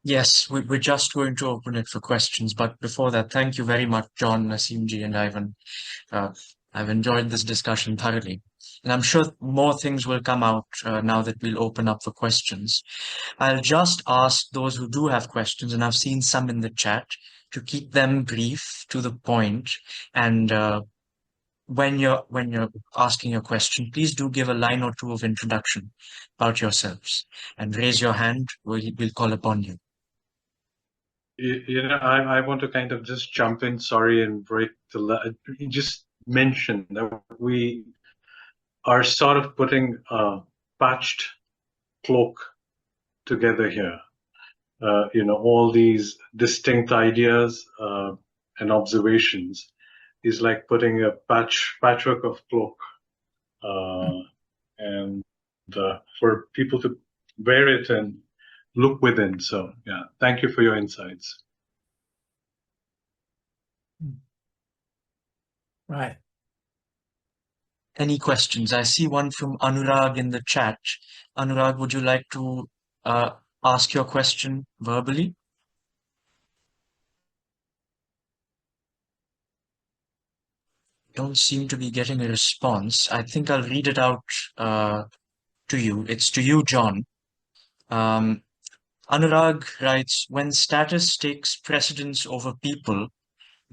Yes, we're just going to open it for questions. But before that, thank you very much, John, Naseemji, and Ivan. Uh, I've enjoyed this discussion thoroughly. And I'm sure more things will come out now that we'll open up for questions. I'll just ask those who do have questions, and I've seen some in the chat, to keep them brief, to the point, and when you're asking your question, please do give a line or two of introduction about yourselves, and raise your hand. We'll call upon you. I want to kind of just jump in, sorry, and break just mention that we are sort of putting a patched cloak together here. All these distinct ideas and observations is like putting a patchwork of cloak, and for people to wear it and look within. So yeah, thank you for your insights. Right. Any questions? I see one from Anurag in the chat. Anurag, would you like to ask your question verbally? Don't seem to be getting a response. I think I'll read it out to you. It's to you, John. Anurag writes, when status takes precedence over people,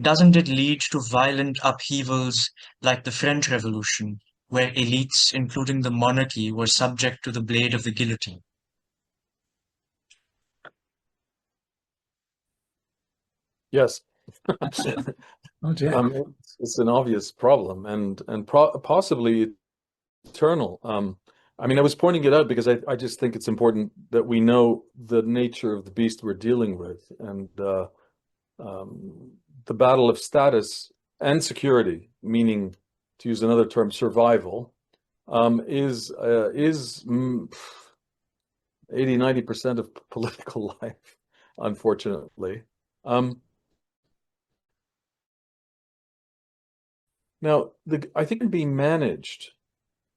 doesn't it lead to violent upheavals like the French Revolution, where elites, including the monarchy, were subject to the blade of the guillotine? Yes. Oh, dear. It's an obvious problem and possibly eternal. I mean, I was pointing it out because I just think it's important that we know the nature of the beast we're dealing with, and the battle of status and security, meaning, to use another term, survival, is 80–90% of political life, unfortunately. Now, I think it can be managed,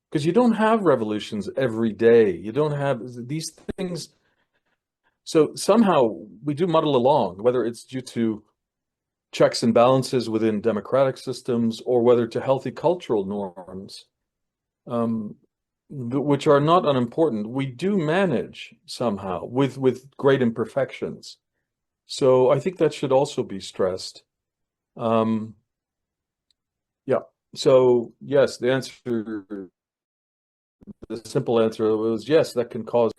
because you don't have revolutions every day. You don't have these things. So somehow we do muddle along, whether it's due to checks and balances within democratic systems or whether to healthy cultural norms, which are not unimportant. We do manage somehow with great imperfections. So I think that should also be stressed. Yeah. So yes, the simple answer was yes, that can cause.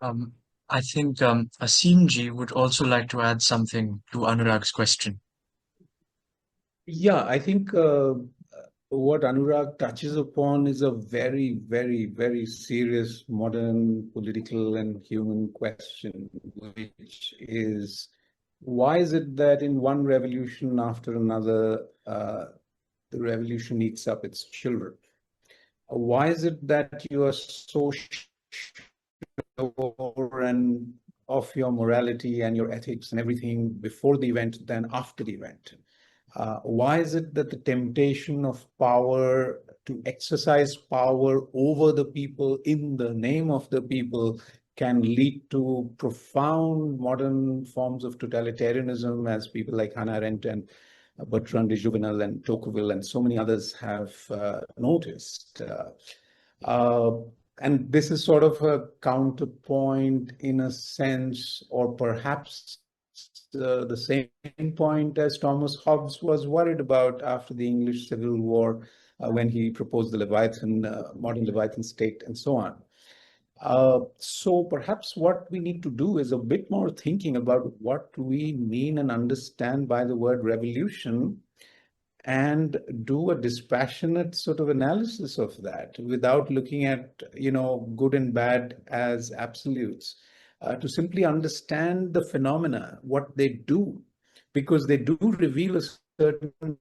I think Asimji would also like to add something to Anurag's question. Yeah, I think what Anurag touches upon is a very, very, very serious modern political and human question, which is, why is it that in one revolution after another, the revolution eats up its children? Why is it that you are so sure and of your morality and your ethics and everything before the event than after the event? Why is it that the temptation of power to exercise power over the people in the name of the people can lead to profound modern forms of totalitarianism, as people like Hannah Arendt and Bertrand de Juvenel and Tocqueville and so many others have noticed? And this is sort of a counterpoint in a sense, or perhaps the same point as Thomas Hobbes was worried about after the English Civil War, when he proposed the Leviathan, modern Leviathan state, and so on. So perhaps what we need to do is a bit more thinking about what we mean and understand by the word revolution, and do a dispassionate sort of analysis of that without looking at, good and bad as absolutes. To simply understand the phenomena, what they do, because they do reveal a certain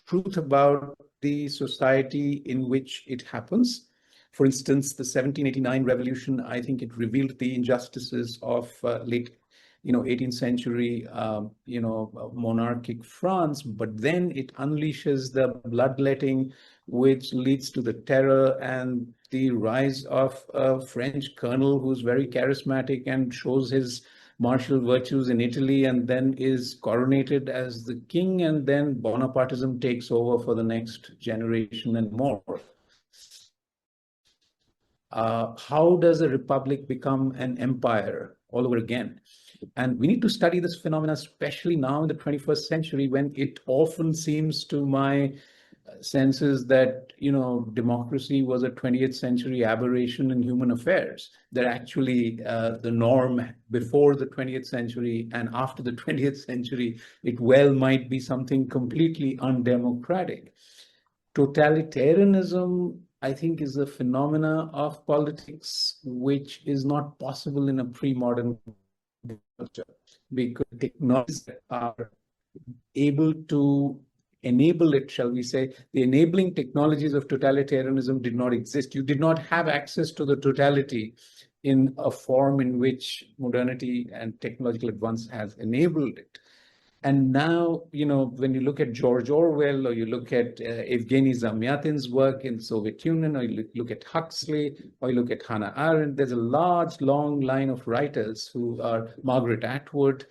truth about the society in which it happens. For instance, the 1789 revolution, I think it revealed the injustices of late 18th century, monarchic France, but then it unleashes the bloodletting, which leads to the terror and the rise of a French colonel who's very charismatic and shows his martial virtues in Italy and then is coronated as the king, and then Bonapartism takes over for the next generation and more. How does a republic become an empire all over again? And we need to study this phenomena, especially now in the 21st century, when it often seems to my senses that, democracy was a 20th century aberration in human affairs. That actually the norm before the 20th century and after the 20th century, it well might be something completely undemocratic. Totalitarianism, I think, is a phenomena of politics which is not possible in a pre-modern culture, because technologies are able to enable it, shall we say. The enabling technologies of totalitarianism did not exist. You did not have access to the totality in a form in which modernity and technological advance has enabled it. And now, when you look at George Orwell, or you look at Evgeny Zamyatin's work in Soviet Union, or you look at Huxley, or you look at Hannah Arendt, there's a large, long line of writers who are Margaret Atwood,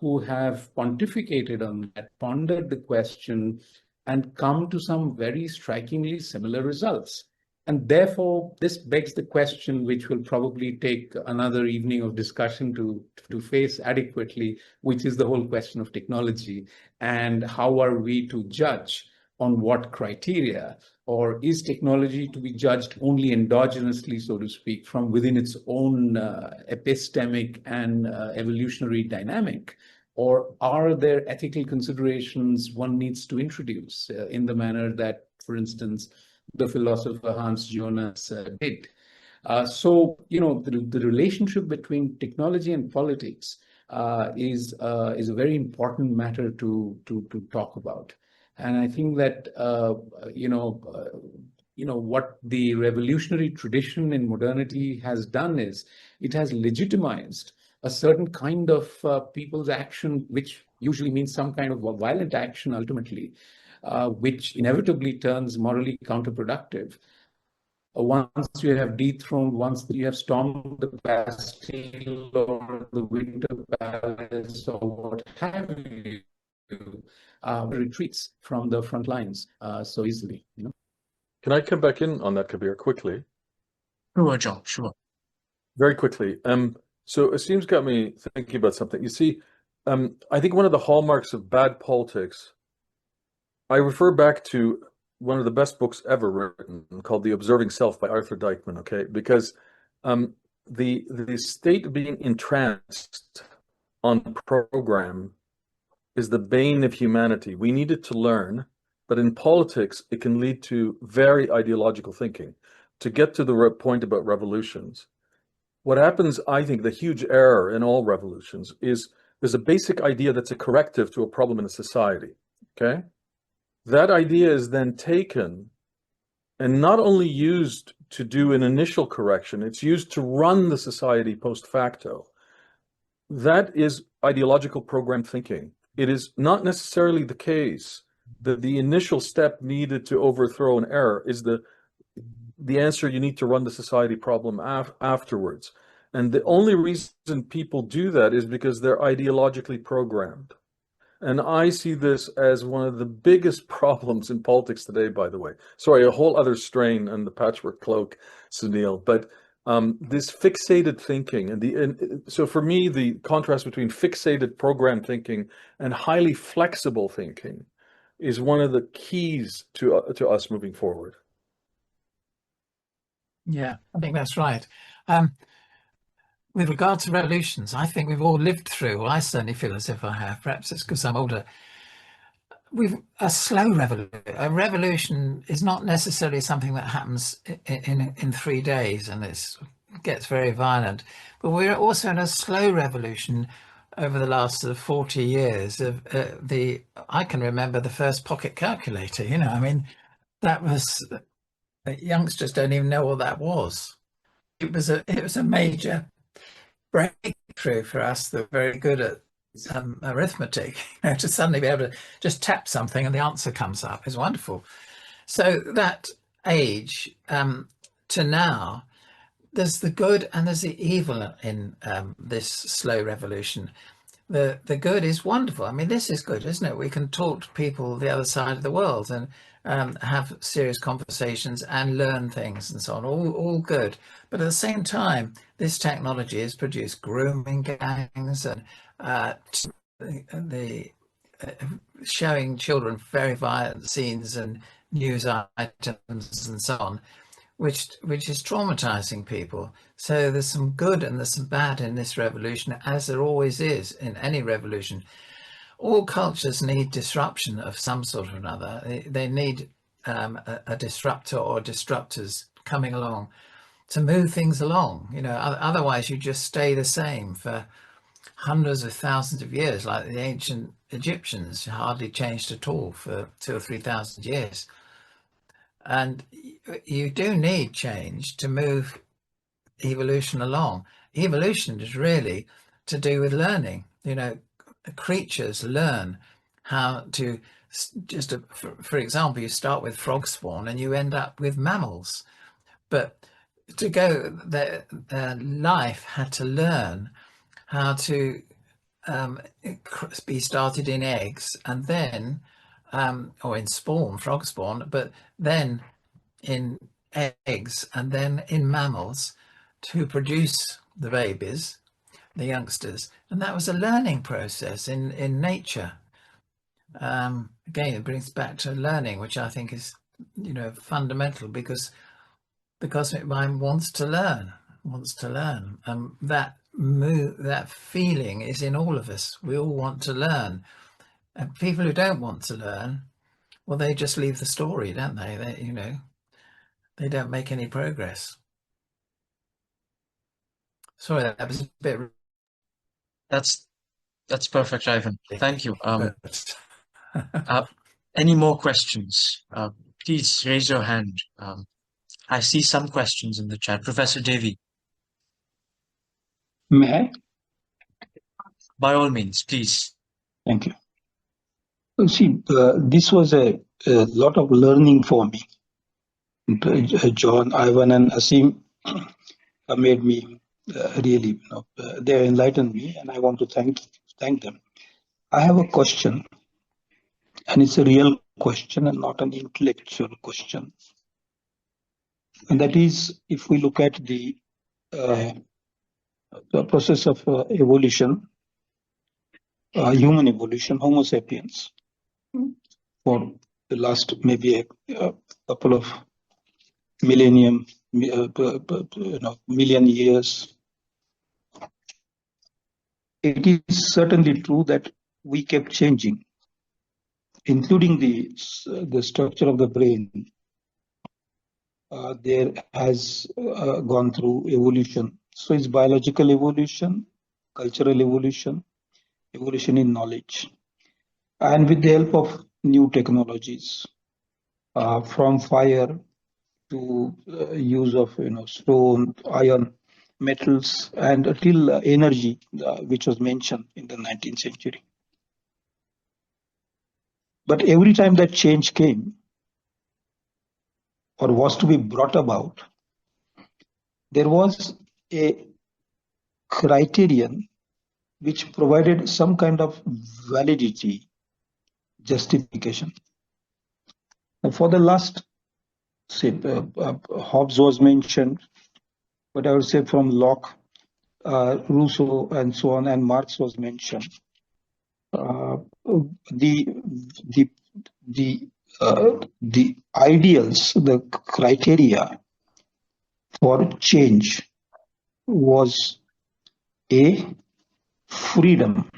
who have pontificated on that, pondered the question, and come to some very strikingly similar results. And therefore, this begs the question, which will probably take another evening of discussion to face adequately, which is the whole question of technology. And how are we to judge on what criteria? Or is technology to be judged only endogenously, so to speak, from within its own epistemic and evolutionary dynamic? Or are there ethical considerations one needs to introduce in the manner that, for instance, the philosopher Hans Jonas did? The relationship between technology and politics is a very important matter to talk about. And I think that what the revolutionary tradition in modernity has done is it has legitimized a certain kind of people's action, which usually means some kind of violent action ultimately, which inevitably turns morally counterproductive. Once you have dethroned, once you have stormed the Bastille or the Winter Palace or what have you, retreats from the front lines so easily. Can I come back in on that, Kabir, quickly? Sure, John, sure. Very quickly. So Asim's got me thinking about something. You see, I think one of the hallmarks of bad politics, I refer back to one of the best books ever written called The Observing Self by Arthur Deichmann, okay? Because the state of being entranced on program is the bane of humanity. We need it to learn, but in politics, it can lead to very ideological thinking. To get to the point about revolutions, what happens, I think, the huge error in all revolutions is there's a basic idea that's a corrective to a problem in a society, okay? That idea is then taken and not only used to do an initial correction, it's used to run the society post facto. That is ideological program thinking. It is not necessarily the case that the initial step needed to overthrow an error is the answer. You need to run the society problem afterwards. And the only reason people do that is because they're ideologically programmed. And I see this as one of the biggest problems in politics today, by the way. Sorry, a whole other strain on the patchwork cloak, Sunil. But this fixated thinking, and so for me, the contrast between fixated program thinking and highly flexible thinking is one of the keys to us moving forward. Yeah, I think that's right. With regard to revolutions, I think we've all lived through, well, I certainly feel as if I have, perhaps it's because I'm older, a slow revolution. A revolution is not necessarily something that happens in 3 days and it gets very violent, but we're also in a slow revolution over the last sort of 40 years. I can remember the first pocket calculator, I mean, that was, youngsters don't even know what that was. It was a major breakthrough true for us that are very good at arithmetic. To suddenly be able to just tap something and the answer comes up is wonderful. So that age to now, there's the good and there's the evil in this slow revolution. The good is wonderful. I mean, this is good, isn't it? We can talk to people the other side of the world and have serious conversations and learn things and so on. All good. But at the same time, this technology has produced grooming gangs and showing children very violent scenes and news items and so on, which is traumatizing people. So there's some good and there's some bad in this revolution, as there always is in any revolution. All cultures need disruption of some sort or another. They need a disruptor or disruptors coming along to move things along. You know, otherwise you just stay the same for hundreds of thousands of years, like the ancient Egyptians hardly changed at all for 2,000 or 3,000 years. And you do need change to move evolution along. Evolution is really to do with learning. You know, creatures learn how to, for example, you start with frog spawn and you end up with mammals. But to go, their life had to learn how to be started in eggs and then or in spawn, frog spawn, but then in eggs and then in mammals to produce the babies, the youngsters. And that was a learning process in nature. Again, it brings back to learning, which I think is, you know, fundamental because mind wants to learn. That feeling is in all of us. We all want to learn. And people who don't want to learn, well, they just leave the story, don't they? You know, they don't make any progress. Sorry, that was a bit. That's perfect, Ivan. Thank you. Any more questions? Please raise your hand. I see some questions in the chat. Professor Devi. May I? By all means, please. Thank you. You see, this was a lot of learning for me. John, Ivan, and Asim made me really, they enlightened me, and I want to thank them. I have a question, and it's a real question and not an intellectual question. And that is, if we look at the process of evolution, human evolution, Homo sapiens, for the last maybe a couple of million years, it is certainly true that we kept changing, including the structure of the brain. There has gone through evolution. So it's biological evolution, cultural evolution, evolution in knowledge, and with the help of new technologies, from fire to use of stone, iron, metals, and till energy, which was mentioned in the 19th century. But every time that change came or was to be brought about, there was a criterion which provided some kind of validity, justification. For the last, say, Hobbes was mentioned, but I would say from Locke, Rousseau, and so on, and Marx was mentioned. The ideals, the criteria for change was a freedom.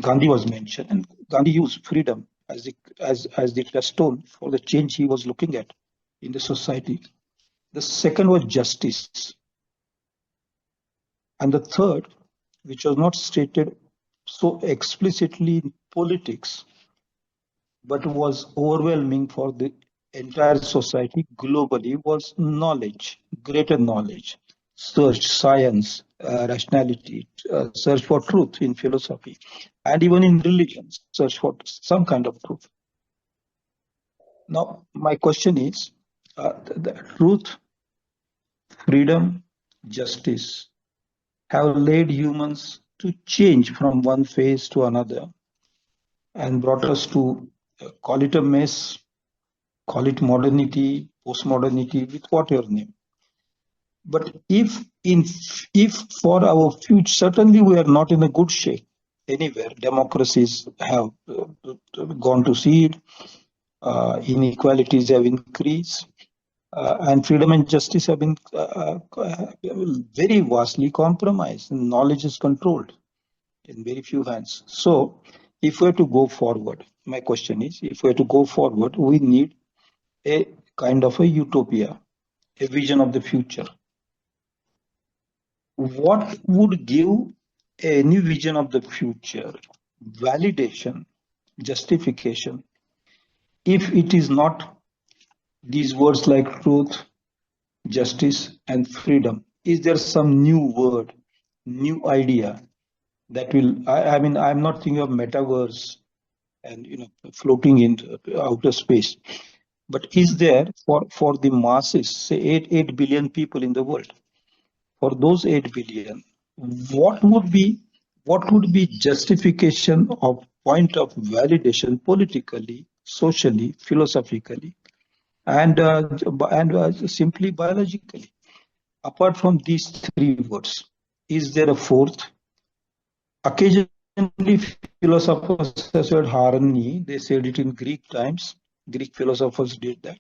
Gandhi was mentioned, and Gandhi used freedom as the touchstone for the change he was looking at in the society. The second was justice, and the third, which was not stated so explicitly in politics, but was overwhelming for the entire society globally, was knowledge, greater knowledge. search science, rationality, search for truth in philosophy, and even in religion, search for some kind of truth. Now, my question is, the truth, freedom, justice have led humans to change from one phase to another and brought us to call it a mess, call it modernity, postmodernity, with whatever name. But if for our future, certainly we are not in a good shape anywhere. Democracies have gone to seed, inequalities have increased, and freedom and justice have been very vastly compromised. Knowledge is controlled in very few hands. So, if we're to go forward, my question is, if we're to go forward, we need a kind of a utopia, a vision of the future. What would give a new vision of the future validation, justification, if it is not these words like truth, justice, and freedom? Is there some new word, new idea that will, I mean, I'm not thinking of metaverse and floating in outer space, but is there for the masses, say 8 billion people in the world, for those 8 billion, what would be justification of point of validation politically, socially, philosophically, and simply biologically? Apart from these three words, is there a fourth? Occasionally, philosophers have said harmony. They said it in Greek times. Greek philosophers did that.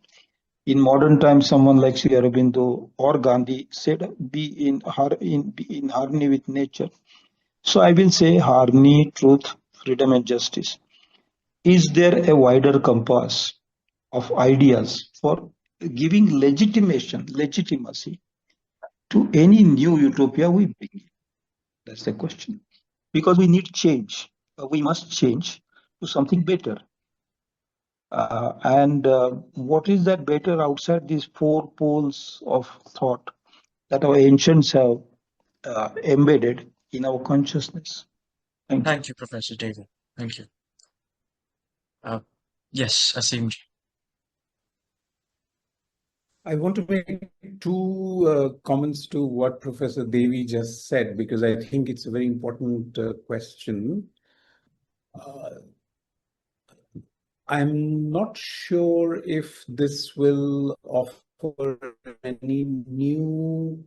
In modern times, someone like Sri Aurobindo or Gandhi said, be in harmony with nature. So I will say harmony, truth, freedom, and justice. Is there a wider compass of ideas for giving legitimacy to any new utopia we bring? That's the question. Because we need change. We must change to something better. What is that better outside these four poles of thought that our ancients have embedded in our consciousness? Thank you, Professor David. Thank you. Yes, Asim. I want to make two comments to what Professor Devi just said, because I think it's a very important question. I'm not sure if this will offer any new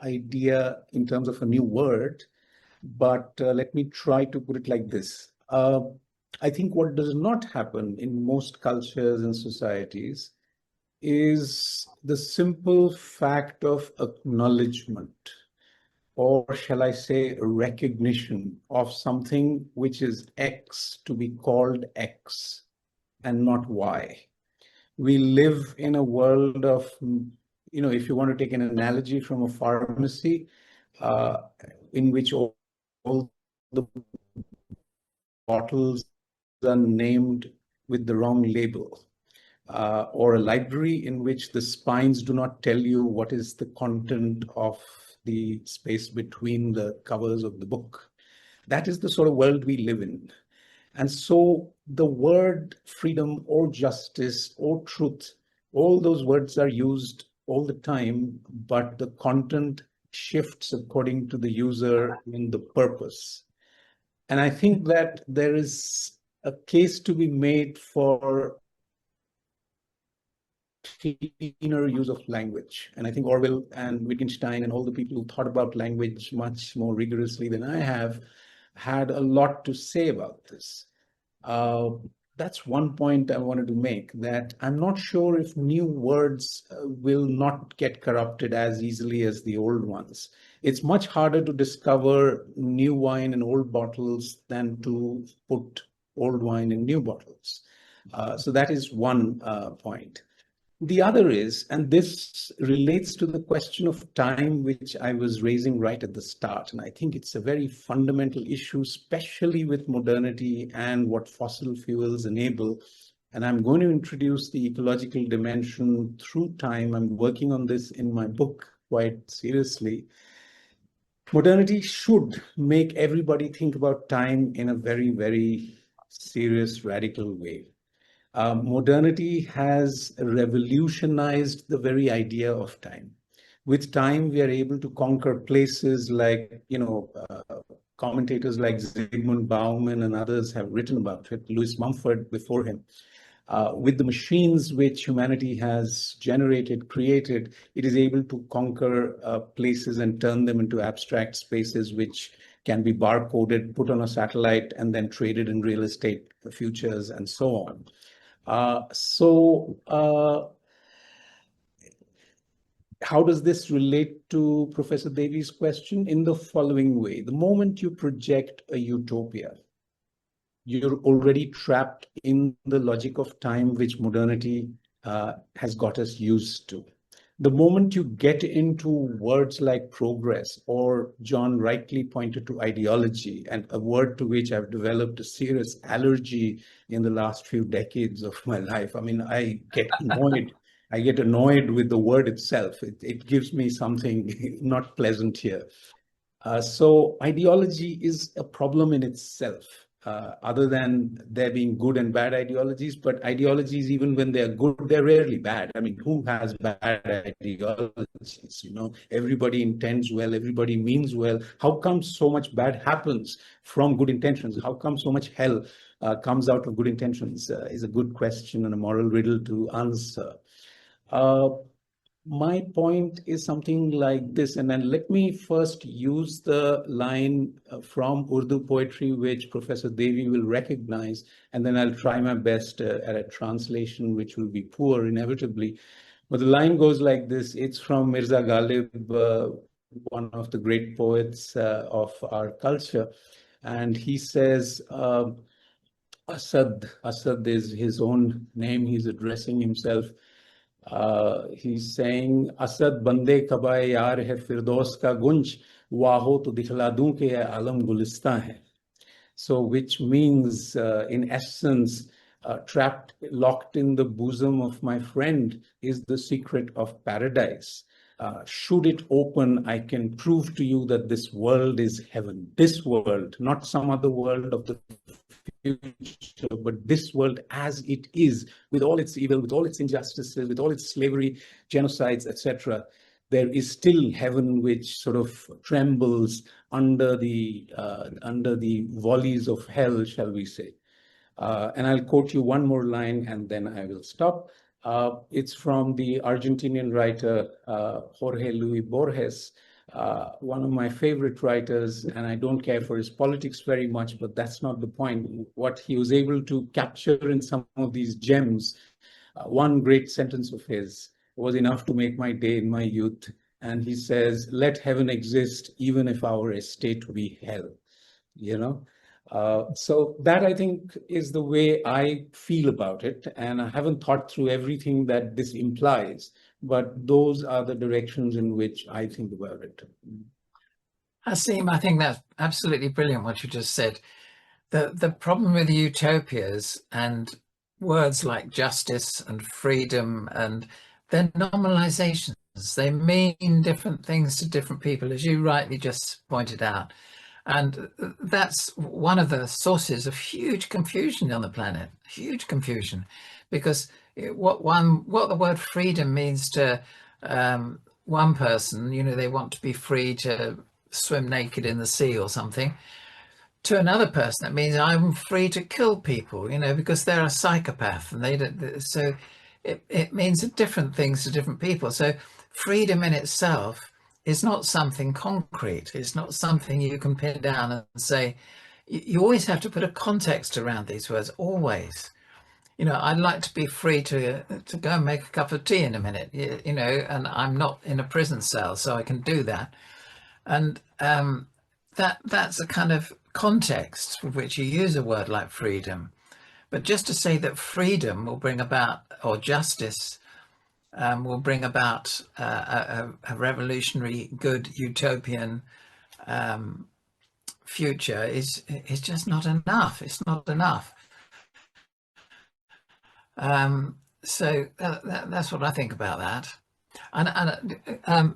idea in terms of a new word, but let me try to put it like this. I think what does not happen in most cultures and societies is the simple fact of acknowledgement, or shall I say recognition of something which is X to be called X and not Y. We live in a world of, if you want to take an analogy from a pharmacy, in which all the bottles are named with the wrong label. Or a library in which the spines do not tell you what is the content of the space between the covers of the book. That is the sort of world we live in. And so the word freedom or justice or truth, all those words are used all the time, but the content shifts according to the user and the purpose. And I think that there is a case to be made for cleaner use of language. And I think Orwell and Wittgenstein and all the people who thought about language much more rigorously than I have had a lot to say about this. That's one point I wanted to make, that I'm not sure if new words will not get corrupted as easily as the old ones. It's much harder to discover new wine in old bottles than to put old wine in new bottles. So that is one point. The other is, and this relates to the question of time, which I was raising right at the start, and I think it's a very fundamental issue, especially with modernity and what fossil fuels enable. And I'm going to introduce the ecological dimension through time. I'm working on this in my book, quite seriously. Modernity should make everybody think about time in a very, very serious, radical way. Modernity has revolutionized the very idea of time. With time, we are able to conquer places like, commentators like Zygmunt Bauman and others have written about it, Louis Mumford before him. With the machines which humanity has generated, created, it is able to conquer places and turn them into abstract spaces which can be barcoded, put on a satellite, and then traded in real estate futures and so on. How does this relate to Professor Devi's question? In the following way: the moment you project a utopia, you're already trapped in the logic of time which modernity has got us used to. The moment you get into words like progress, or John rightly pointed to ideology, and a word to which I've developed a serious allergy in the last few decades of my life. I mean, I get annoyed. I get annoyed with the word itself. It gives me something not pleasant here. So ideology is a problem in itself, other than there being good and bad ideologies. But ideologies, even when they're good, they're rarely bad. I mean, who has bad ideologies? Everybody intends well, everybody means well. How come so much bad happens from good intentions? How come so much hell comes out of good intentions? Is a good question and a moral riddle to answer. My point is something like this, and then let me first use the line from Urdu poetry, which Professor Devi will recognize, and then I'll try my best at a translation, which will be poor inevitably. But the line goes like this. It's from Mirza Ghalib, one of the great poets of our culture, and he says, Asad is his own name. He's addressing himself. He's saying, Asad bande kabaye yaar hai firdaus ka gunj, waho to dikhla दूं ke alam gulistan hai. So, which means, in essence, trapped, locked in the bosom of my friend is the secret of paradise. Should it open, I can prove to you that this world is heaven. This world, not some other world of the future, but this world as it is, with all its evil, with all its injustices, with all its slavery, genocides, etc. There is still heaven which sort of trembles under the volleys of hell, shall we say. And I'll quote you one more line and then I will stop. It's from the Argentinian writer Jorge Luis Borges, one of my favorite writers, and I don't care for his politics very much, but that's not the point. What he was able to capture in some of these gems, one great sentence of his was enough to make my day in my youth. And he says, let heaven exist even if our estate be hell, So that, I think, is the way I feel about it. And I haven't thought through everything that this implies, but those are the directions in which I think about it. Hasim, I think that's absolutely brilliant what you just said. The problem with utopias and words like justice and freedom, and they're normalizations. They mean different things to different people, as you rightly just pointed out. And that's one of the sources of huge confusion on the planet, huge confusion, because what the word freedom means to one person, they want to be free to swim naked in the sea or something. To another person, it means I'm free to kill people, because they're a psychopath, and they don't. So it means different things to different people. So freedom in itself is not something concrete. It's not something you can pin down and say. You always have to put a context around these words, always. I'd like to be free to go and make a cup of tea in a minute, and I'm not in a prison cell, so I can do that. And that's a kind of context with which you use a word like freedom. But just to say that freedom will bring about, or justice will bring about a revolutionary, good, utopian future is just not enough. It's not enough. So that's what I think about that. And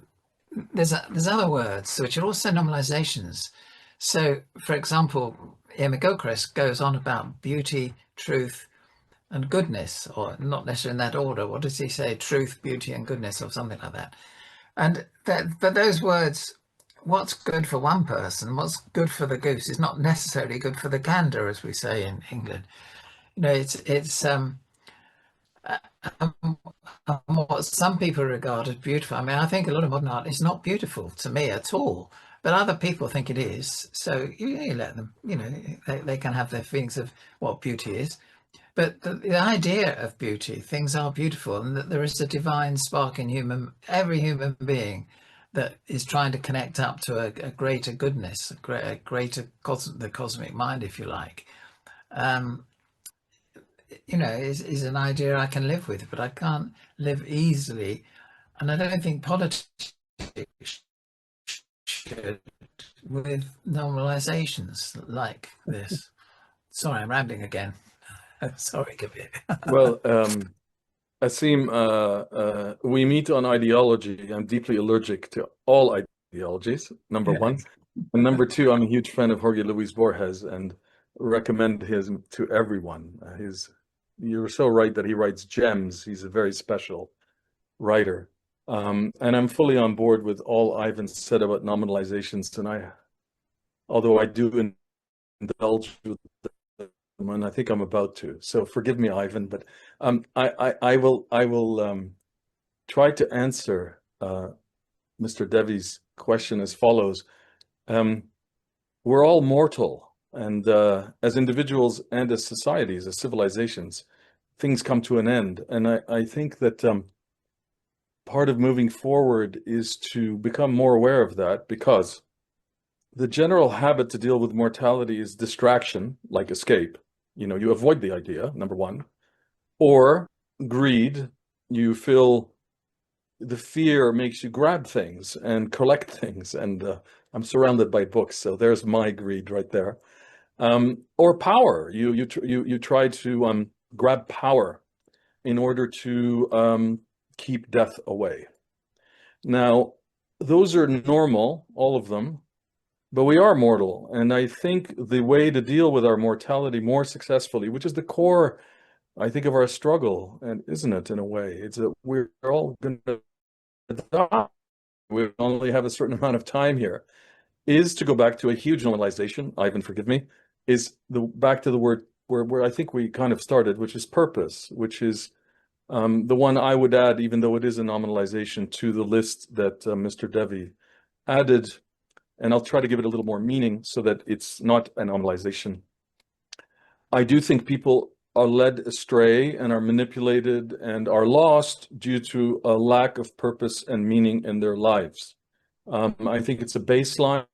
there's other words which are also normalizations. So, for example, Gilchrist goes on about beauty, truth, and goodness, or not necessarily in that order. What does he say? Truth, beauty, and goodness, or something like that. And but those words, what's good for one person, what's good for the goose, is not necessarily good for the gander, as we say in England. You know, it's what some people regard as beautiful. I mean, I think a lot of modern art is not beautiful to me at all, but other people think it is. So you let them, you know, they can have their feelings of what beauty is. But the idea of beauty, things are beautiful, and that there is a divine spark in every human being that is trying to connect up to a greater goodness, a greater the cosmic mind, if you like. You know, is an idea I can live with, but I can't live easily. And I don't think politics should with normalizations like this. Sorry, I'm rambling again. Sorry, Kabir. Well, Asim, we meet on ideology. I'm deeply allergic to all ideologies, number one. And number two, I'm a huge fan of Jorge Luis Borges and recommend him to everyone. You're so right that he writes gems. He's a very special writer. And I'm fully on board with all Ivan said about nominalizations. And although I do indulge with them, and I think I'm about to, so forgive me, Ivan, but I will try to answer Mr. Devi's question as follows. We're all mortal, and as individuals and as societies, as civilizations, things come to an end. And I think that part of moving forward is to become more aware of that, because the general habit to deal with mortality is distraction, like escape. You know, you avoid the idea, number one, or greed. You feel the fear makes you grab things and collect things. And I'm surrounded by books, so there's my greed right there. Or power. You try to grab power in order to keep death away. Now, those are normal, all of them, but we are mortal. And I think the way to deal with our mortality more successfully, which is the core, I think, of our struggle, and isn't it, in a way, it's that we're all going to die. We only have a certain amount of time here, is to go back to a huge normalization. Ivan, forgive me, is back to the word where I think we kind of started, which is purpose, which is the one I would add, even though it is a nominalization, to the list that Mr. Devi added. And I'll try to give it a little more meaning so that it's not a nominalization. I do think people are led astray and are manipulated and are lost due to a lack of purpose and meaning in their lives. I think it's a baseline.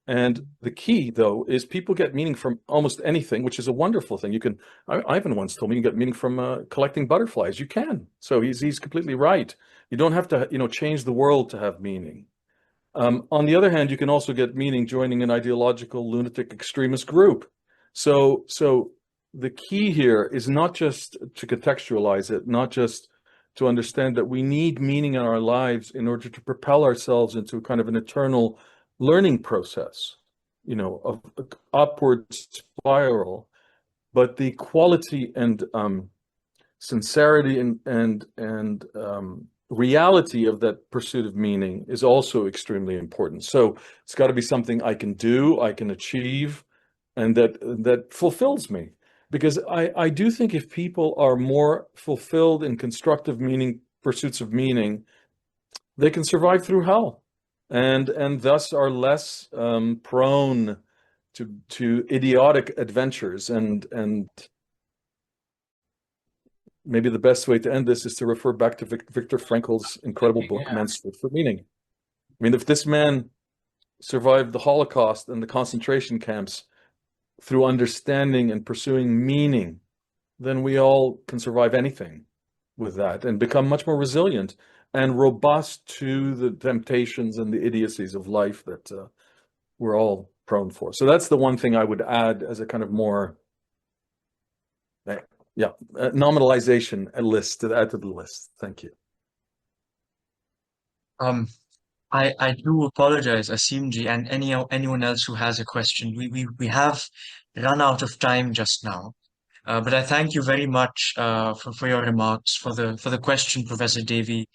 And the key, though, is people get meaning from almost anything, which is a wonderful thing. Ivan once told me you can get meaning from collecting butterflies. You can. So he's completely right. You don't have to, change the world to have meaning. On the other hand, you can also get meaning joining an ideological lunatic extremist group. So the key here is not just to contextualize it, not just to understand that we need meaning in our lives in order to propel ourselves into kind of an eternal learning process, of upward spiral, but the quality and sincerity and reality of that pursuit of meaning is also extremely important. So it's got to be something I can do, I can achieve, and that fulfills me. Because I do think if people are more fulfilled in constructive pursuits of meaning, they can survive through hell. And thus are less prone to idiotic adventures. And maybe the best way to end this is to refer back to Viktor Frankl's incredible book, Man's Search for Meaning. I mean, if this man survived the Holocaust and the concentration camps through understanding and pursuing meaning, then we all can survive anything with that and become much more resilient and robust to the temptations and the idiocies of life that we're all prone for. So that's the one thing I would add as a kind of more, nominalization list to add to the list. Thank you. Um, I do apologize, Asimji, and anyone else who has a question. We have run out of time just now. But I thank you very much for your remarks, for the question, Professor Devi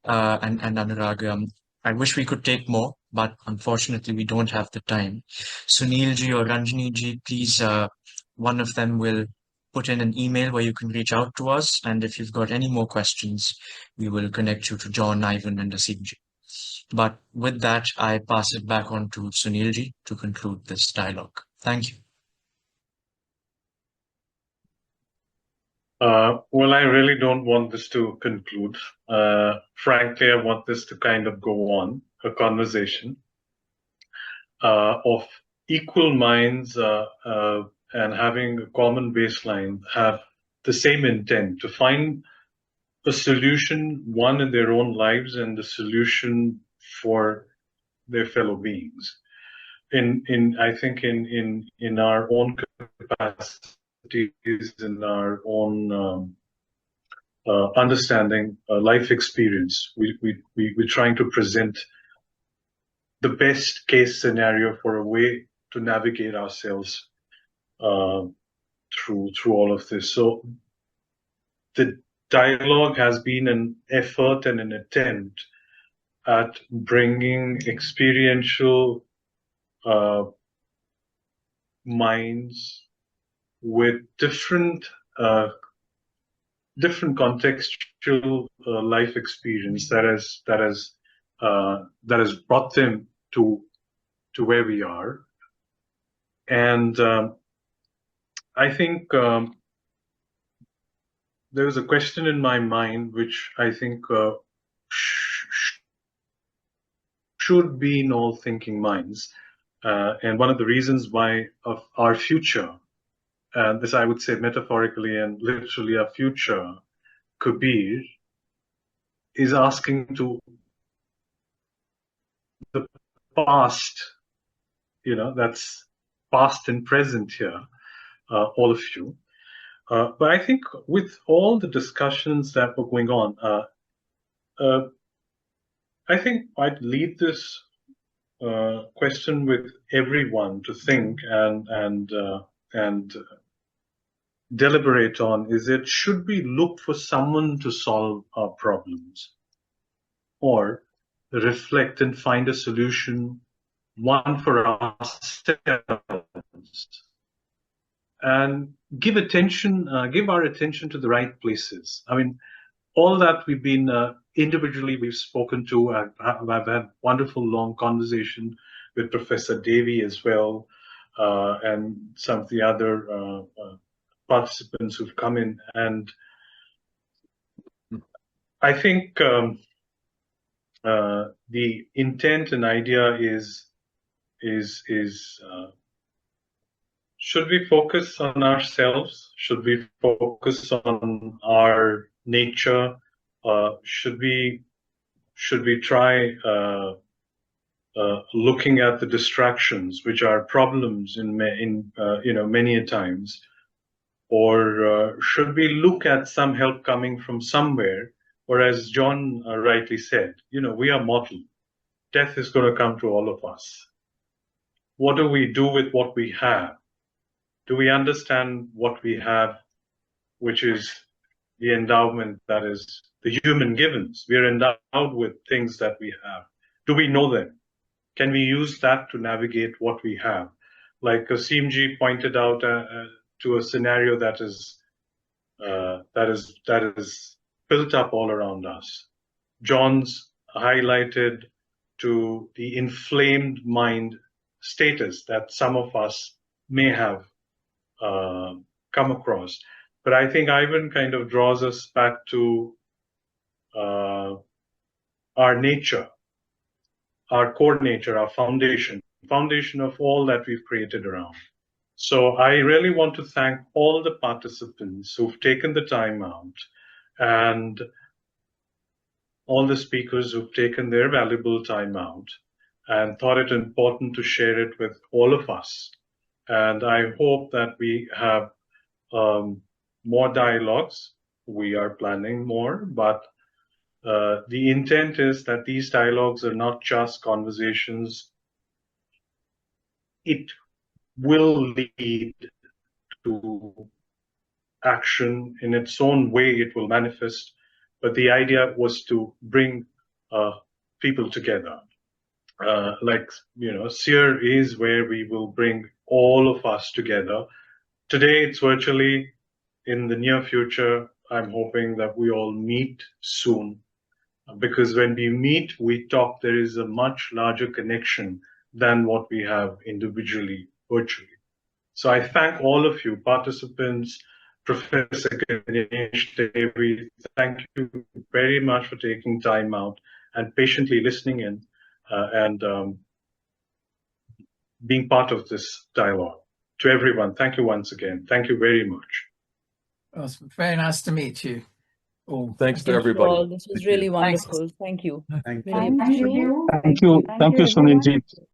and Anurag. I wish we could take more, but unfortunately we don't have the time. Sunilji or Ranjaniji, please, one of them will put in an email where you can reach out to us. And if you've got any more questions, we will connect you to John, Ivan, and Asimji. But with that, I pass it back on to Sunilji to conclude this dialogue. Thank you. Well, I really don't want this to conclude. Frankly, I want this to kind of go on, a conversation of equal minds and having a common baseline, have the same intent to find a solution, one in their own lives, and the solution for their fellow beings. I think in our own capacities, in our own understanding, life experience, we're trying to present the best case scenario for a way to navigate ourselves through all of this. So the dialogue has been an effort and an attempt at bringing experiential minds with different contextual life experience that has brought them to where we are. And I think there was a question in my mind which I think should be in all thinking minds. And one of the reasons why of our future, and this I would say metaphorically and literally our future, Kabir, is asking to the past, that's past and present here, all of you. But I think with all the discussions that were going on, I think I'd leave this question with everyone to think and deliberate on. Should we look for someone to solve our problems, or reflect and find a solution, one for ourselves, and give our attention to the right places? I mean, all that we've been individually, we've spoken to. I've had wonderful long conversation with Professor Devi as well, and some of the other participants who've come in. And I think the intent and idea is should we focus on ourselves? Should we focus on our nature? Should we try looking at the distractions, which are problems in many a times, or should we look at some help coming from somewhere? Or as John rightly said, we are mortal. Death is going to come to all of us. What do we do with what we have? Do we understand what we have, which is the endowment that is the human givens? We are endowed with things that we have. Do we know them? Can we use that to navigate what we have? Like Asimji pointed out to a scenario that is built up all around us. John's highlighted to the inflamed mind status that some of us may have come across. But I think Ivan kind of draws us back to our nature, our core nature, our foundation of all that we've created around. So I really want to thank all the participants who've taken the time out, and all the speakers who've taken their valuable time out and thought it important to share it with all of us. And I hope that we have more dialogues. We are planning more, but The intent is that these dialogues are not just conversations. It will lead to action in its own way. It will manifest. But the idea was to bring people together. CSEER is where we will bring all of us together. Today it's virtually. In the near future, I'm hoping that we all meet soon, because when we meet, we talk, there is a much larger connection than what we have individually, virtually. So I thank all of you, participants, Professor Ganesh Devi, thank you very much for taking time out and patiently listening in and being part of this dialogue. To everyone, thank you once again. Thank you very much. Well, it's very nice to meet you all. Thanks to Thank you everybody. all. This was Thank you. really wonderful. Thank you. Thank Really you. appreciate it. Thank you, Thank you, everyone. Sunilji.